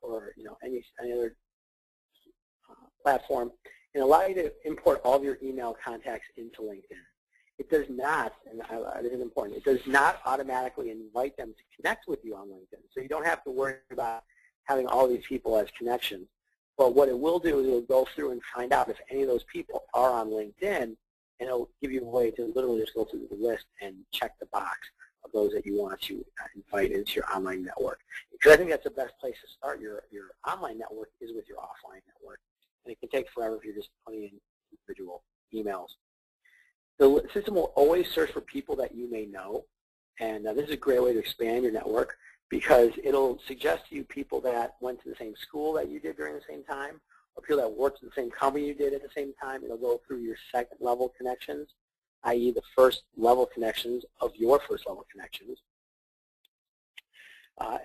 or any other platform, and allow you to import all of your email contacts into LinkedIn. It does not, and this is important, it does not automatically invite them to connect with you on LinkedIn. So you don't have to worry about having all these people as connections. But what it will do is it will go through and find out if any of those people are on LinkedIn, and it'll give you a way to literally just go through the list and check the box of those that you want to invite into your online network. Because I think that's the best place to start your online network is with your offline network. And it can take forever if you're just putting in individual emails. The system will always search for people that you may know, and this is a great way to expand your network because it'll suggest to you people that went to the same school that you did during the same time, or people that worked in the same company you did at the same time. It'll go through your second-level connections, i.e. the first-level connections of your first-level connections.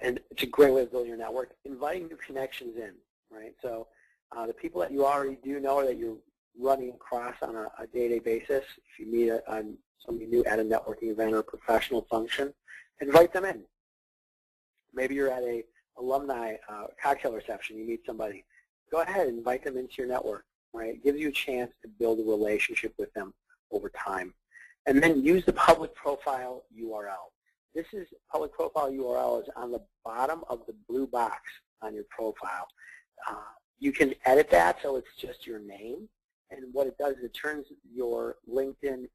And it's a great way of building your network. Inviting new connections in, right? So the people that you already do know or that you're running across on a day-to-day basis, if you meet somebody new at a networking event or a professional function, invite them in. Maybe you're at a alumni cocktail reception, you meet somebody. Go ahead and invite them into your network, right? It gives you a chance to build a relationship with them over time. And then use the public profile URL. This is public profile URL is on the bottom of the blue box on your profile. You can edit that so it's just your name. And what it does is it turns your LinkedIn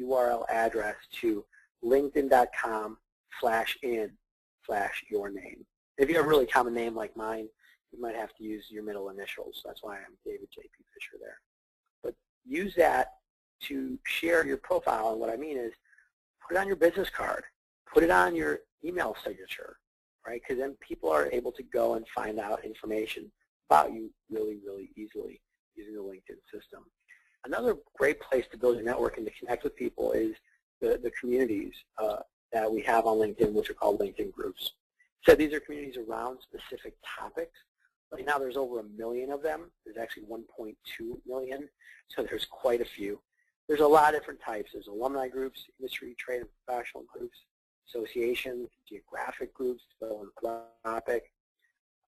URL address to linkedin.com/in/your name. If you have a really common name like mine, you might have to use your middle initials. That's why I'm David J.P. Fisher there. But use that to share your profile. And what I mean is put it on your business card. Put it on your email signature, right? Because then people are able to go and find out information about you really, really easily using the LinkedIn system. Another great place to build your network and to connect with people is the communities that we have on LinkedIn, which are called LinkedIn groups. So these are communities around specific topics. Right now there's over 1 million of them. There's actually 1.2 million, so there's quite a few. There's a lot of different types. There's alumni groups, industry, trade, and professional groups, associations, geographic groups, philanthropic.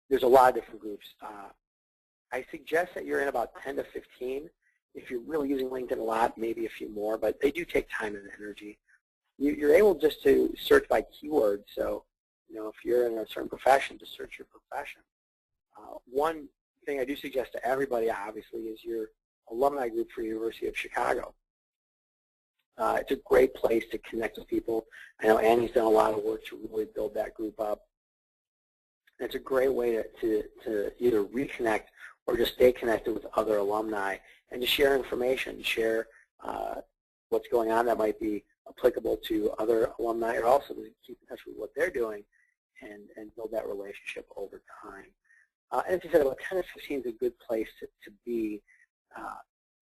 There's a lot of different groups. I suggest that you're in about 10 to 15 if you're really using LinkedIn a lot, maybe a few more, but they do take time and energy. You're able just to search by keyword. So, if you're in a certain profession, just search your profession. One thing I do suggest to everybody, obviously, is your alumni group for University of Chicago. It's a great place to connect with people. I know Annie's done a lot of work to really build that group up. And it's a great way to either reconnect or just stay connected with other alumni and to share information, share what's going on that might be applicable to other alumni, or also to keep in touch with what they're doing and build that relationship over time. And as you said, about 10 or 15 is a good place to be.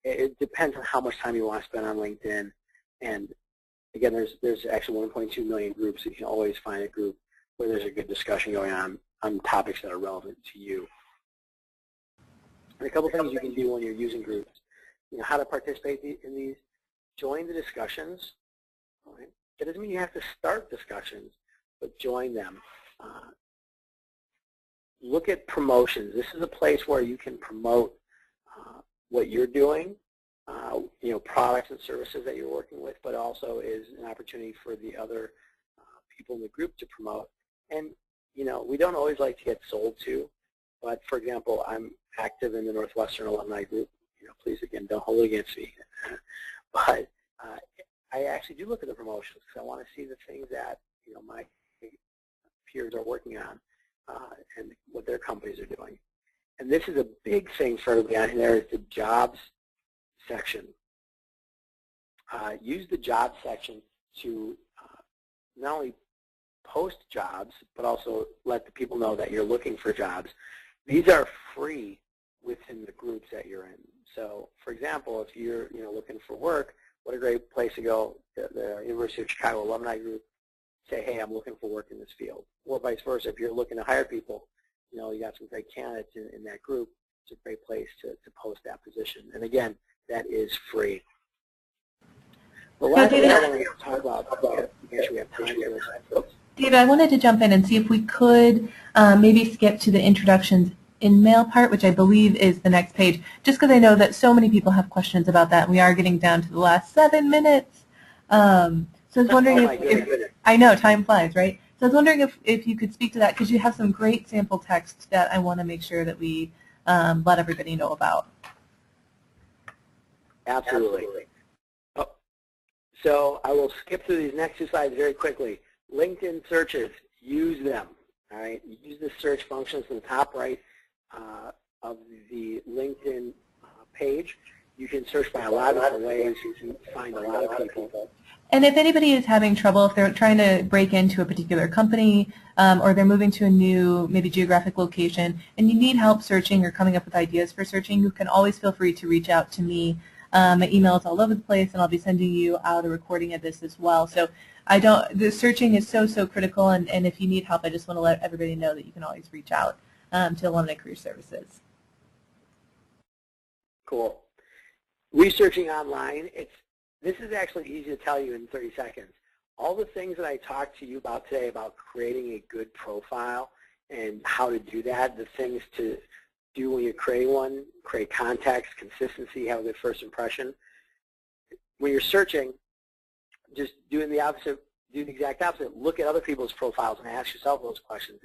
It depends on how much time you want to spend on LinkedIn. And again, there's actually 1.2 million groups, so you can always find a group where there's a good discussion going on topics that are relevant to you. And a couple things you can do when you're using groups. How to participate in these. Join the discussions. Right? That doesn't mean you have to start discussions, but join them. Look at promotions. This is a place where you can promote what you're doing, products and services that you're working with, but also is an opportunity for the other people in the group to promote. And, we don't always like to get sold to, but for example, I'm active in the Northwestern Alumni Group. Please, again, don't hold it against me. But I actually do look at the promotions because I want to see the things that, my peers are working on and what their companies are doing. And this is a big thing for everybody on here, is the jobs section. Use the jobs section to not only post jobs, but also let the people know that you're looking for jobs. These are free within the groups that you're in. So, for example, if you're looking for work, what a great place to go. The University of Chicago Alumni Group, say, hey, I'm looking for work in this field. Or vice versa, if you're looking to hire people, you got some great candidates in that group. It's a great place to post that position. And again, that is free. The last thing I want to talk about, make sure we have time for this. David, I wanted to jump in and see if we could maybe skip to the introductions Inmail part, which I believe is the next page, just because I know that so many people have questions about that. We are getting down to the last 7 minutes. So I was wondering if I know, time flies, right? So I was wondering if you could speak to that, because you have some great sample text that I want to make sure that we let everybody know about. Absolutely. Oh, so I will skip through these next 2 slides very quickly. LinkedIn searches, use them. All right, use the search functions in the top right of the LinkedIn page. You can search by a lot of different ways. You can find a lot of people. And if anybody is having trouble, if they're trying to break into a particular company or they're moving to a new, maybe geographic location, and you need help searching or coming up with ideas for searching, you can always feel free to reach out to me. My email is all over the place, and I'll be sending you out a recording of this as well. So the searching is so critical, and if you need help, I just want to let everybody know that you can always reach out to Alumni Career Services. Cool. Researching online, this is actually easy to tell you in 30 seconds. All the things that I talked to you about today about creating a good profile and how to do that, the things to do when you're creating one, create context, consistency, have a good first impression. When you're searching, just doing the opposite, do the exact opposite. Look at other people's profiles and ask yourself those questions.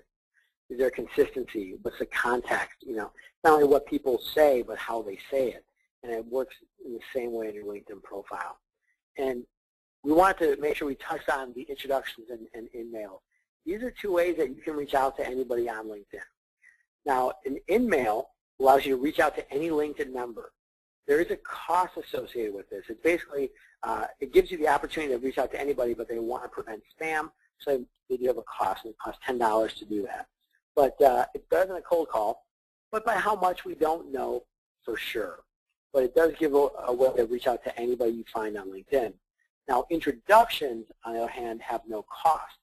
Is there consistency? What's the context? Not only what people say, but how they say it. And it works in the same way in your LinkedIn profile. And we want to make sure we touch on the introductions and Inmails. These are 2 ways that you can reach out to anybody on LinkedIn. Now, an Inmail allows you to reach out to any LinkedIn member. There is a cost associated with this. It's basically, it gives you the opportunity to reach out to anybody, but they want to prevent spam, so they do have a cost, and it costs $10 to do that. But it's better than a cold call, but by how much we don't know for sure. But it does give a way to reach out to anybody you find on LinkedIn. Now, introductions, on the other hand, have no cost.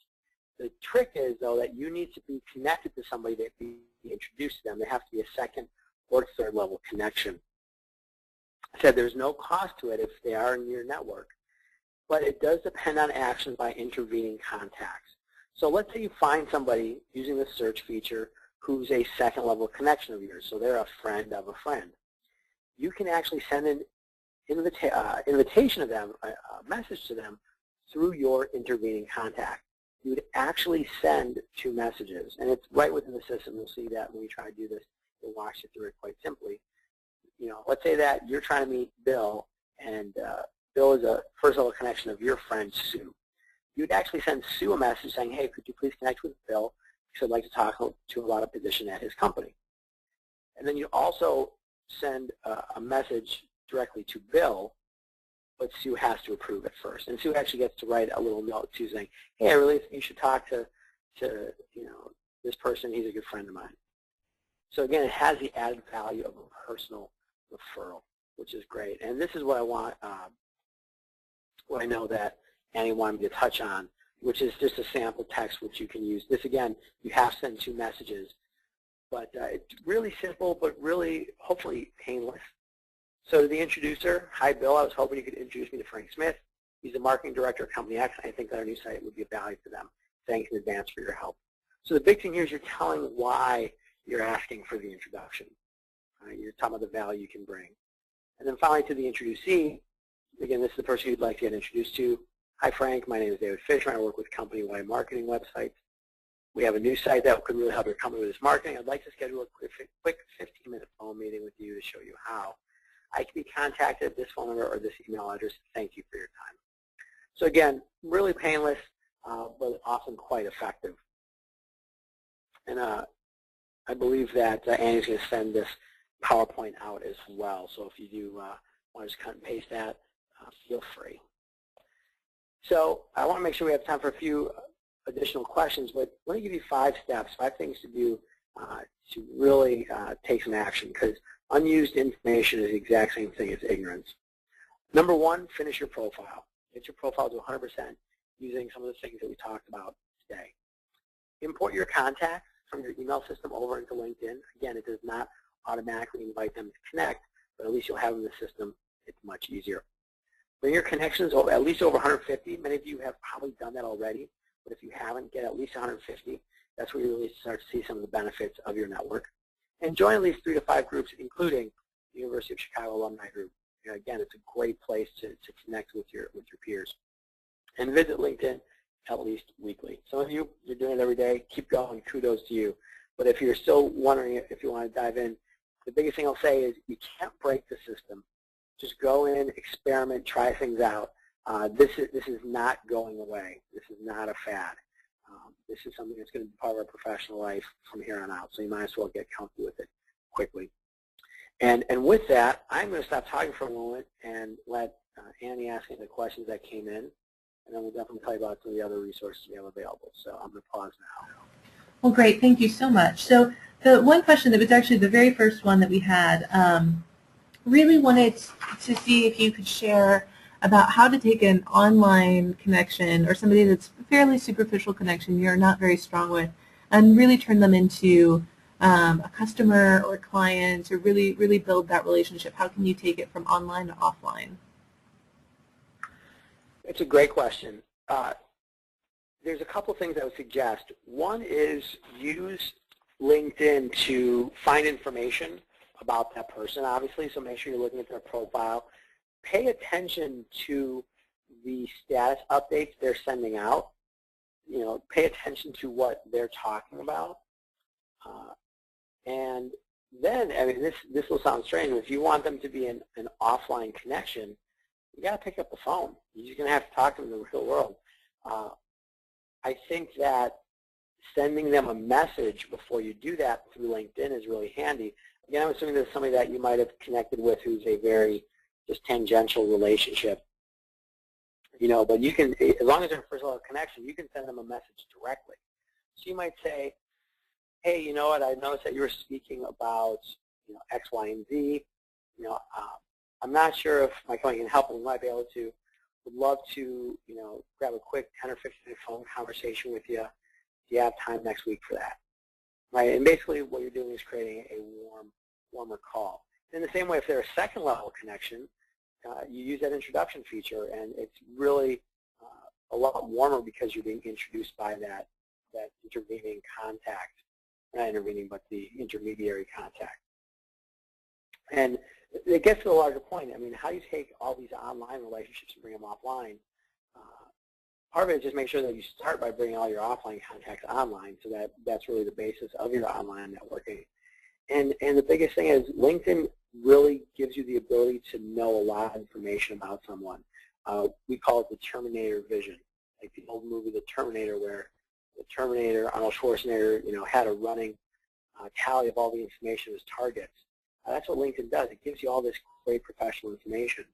The trick is, though, that you need to be connected to somebody to be introduced to them. They have to be a second or third level connection. I said there's no cost to it if they are in your network, but it does depend on actions by intervening contacts. So let's say you find somebody using the search feature who's a second level connection of yours, so they're a friend of a friend. You can actually send an invitation of them, a message to them through your intervening contact. You would actually send 2 messages, and it's right within the system. You'll see that when we try to do this, we'll walk you through it quite simply. Let's say that you're trying to meet Bill, and Bill is a first-level connection of your friend Sue. You'd actually send Sue a message saying, hey, could you please connect with Bill, because I'd like to talk to about a position at his company. And then you also send a message directly to Bill, but Sue has to approve it first. And Sue actually gets to write a little note too saying, hey, I really think you should talk to this person. He's a good friend of mine. So again, it has the added value of a personal referral, which is great. And this is what I want, what I know that Annie wanted me to touch on, which is just a sample text which you can use. This again, you have to send 2 messages, but it's really simple, but really hopefully painless. So to the introducer, hi Bill, I was hoping you could introduce me to Frank Smith. He's the marketing director of Company X, and I think that our new site would be of value to them. Thanks in advance for your help. So the big thing here is you're telling why you're asking for the introduction. You're talking about the value you can bring. And then finally to the introducee, again, this is the person you'd like to get introduced to. Hi Frank, my name is David Fisher. I work with company-wide marketing websites. We have a new site that could really help your company with its marketing. I'd like to schedule a quick 15-minute phone meeting with you to show you how. I can be contacted at this phone number or this email address. Thank you for your time. So again, really painless, but often quite effective. And I believe that Annie's going to send this PowerPoint out as well. So if you do want to just cut and paste that, feel free. So I want to make sure we have time for a few additional questions, but let me give you 5 steps, 5 things to do to really take some action, because unused information is the exact same thing as ignorance. Number 1, finish your profile. Get your profile to 100% using some of the things that we talked about today. Import your contacts from your email system over into LinkedIn. Again, it does not automatically invite them to connect, but at least you'll have them in the system. It's much easier. Bring your connections over, at least over 150. Many of you have probably done that already, but if you haven't, get at least 150. That's where you really start to see some of the benefits of your network. And join at least 3 to 5 groups, including the University of Chicago Alumni Group. Again, it's a great place to connect with your peers. And visit LinkedIn at least weekly. Some of you, you're doing it every day. Keep going. Kudos to you. But if you're still wondering if you want to dive in, the biggest thing I'll say is you can't break the system. Just go in, experiment, try things out. This is not going away. This is not a fad. This is something that's going to be part of our professional life from here on out. So you might as well get comfortable with it quickly. And with that, I'm going to stop talking for a moment and let Annie ask any of the questions that came in, and then we'll definitely tell you about some of the other resources we have available. So I'm going to pause now. Well, great. Thank you so much. So the one question that was actually the very first one that we had, really wanted to see if you could share about how to take an online connection or somebody that's a fairly superficial connection you're not very strong with and really turn them into a customer or client, or really build that relationship. How can you take it from online to offline? It's a great question. There's a couple things I would suggest. One is use LinkedIn to find information about that person, obviously, so make sure you're looking at their profile. Pay attention to the status updates they're sending out. Pay attention to what they're talking about. And then, I mean, this will sound strange, but if you want them to be an offline connection, you got to pick up the phone. You're just going to have to talk to them in the real world. I think that sending them a message before you do that through LinkedIn is really handy. Again, I'm assuming there's somebody that you might have connected with who's a very just tangential relationship. But you can, as long as there's a first-level connection, you can send them a message directly. So you might say, hey, you know what, I noticed that you were speaking about X, Y, and Z. I'm not sure if my company can help, and we might be able to. Would love to, grab a quick 10 or 15-minute phone conversation with you. Do you have time next week for that? Right, and basically what you're doing is creating a warmer call. In the same way, if they're a second-level connection, you use that introduction feature, and it's really a lot warmer because you're being introduced by that intervening contact. Not intervening, but the intermediary contact. And it gets to the larger point. I mean, how do you take all these online relationships and bring them offline? Part of it is just make sure that you start by bringing all your offline contacts online, so that's really the basis of your online networking. And the biggest thing is LinkedIn really gives you the ability to know a lot of information about someone. We call it the Terminator vision, like the old movie The Terminator, where the Terminator, Arnold Schwarzenegger, had a running tally of all the information of his targets. That's what LinkedIn does. It gives you all this great professional information.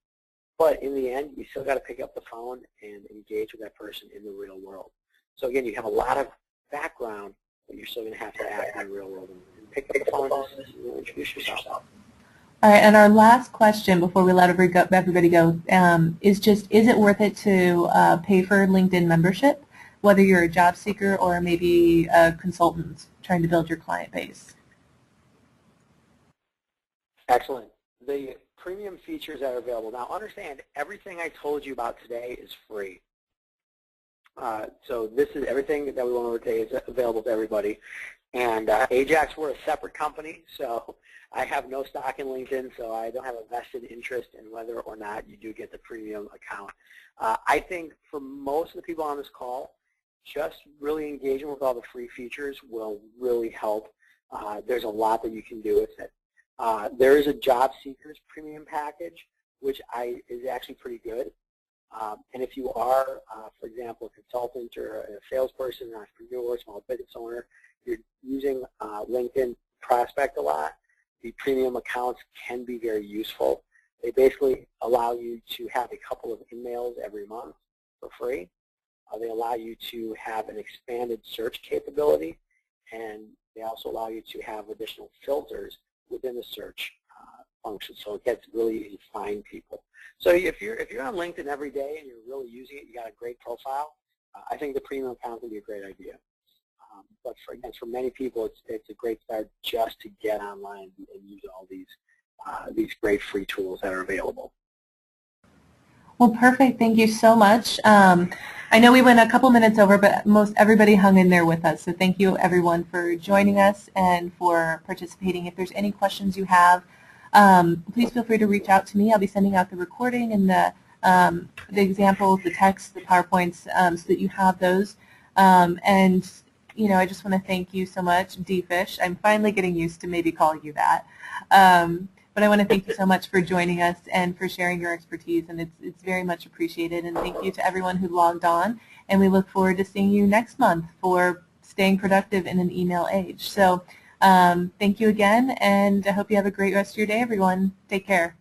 But in the end, you still got to pick up the phone and engage with that person in the real world. So again, you have a lot of background, but you're still going to have to act in the real world and pick up the phone and introduce yourself. All right, and our last question before we let everybody go is it worth it to pay for LinkedIn membership, whether you're a job seeker or maybe a consultant trying to build your client base? Excellent. The premium features that are available. Now understand, everything I told you about today is free. So this is everything that we went over today is available to everybody. And Ajax, we're a separate company, so I have no stock in LinkedIn, so I don't have a vested interest in whether or not you do get the premium account. I think for most of the people on this call, just really engaging with all the free features will really help. There's a lot that you can do with it. There is a job seekers premium package, which is actually pretty good. And if you are, for example, a consultant or a salesperson, an entrepreneur, small business owner, you're using LinkedIn Prospect a lot, the premium accounts can be very useful. They basically allow you to have a couple of Inmails every month for free. They allow you to have an expanded search capability, and they also allow you to have additional filters within the search function, so it gets really easy to find people. So if you're on LinkedIn every day and you're really using it, you got a great profile, I think the premium account would be a great idea. But for many people, it's a great start just to get online and use all these great free tools that are available. Well, perfect. Thank you so much. I know we went a couple minutes over, but most everybody hung in there with us. So thank you, everyone, for joining us and for participating. If there's any questions you have, please feel free to reach out to me. I'll be sending out the recording and the examples, the text, the PowerPoints, so that you have those. And I just want to thank you so much, D-Fish. I'm finally getting used to maybe calling you that. But I want to thank you so much for joining us and for sharing your expertise, and it's very much appreciated. And thank you to everyone who logged on, and we look forward to seeing you next month for staying productive in an email age. So thank you again, and I hope you have a great rest of your day, everyone. Take care.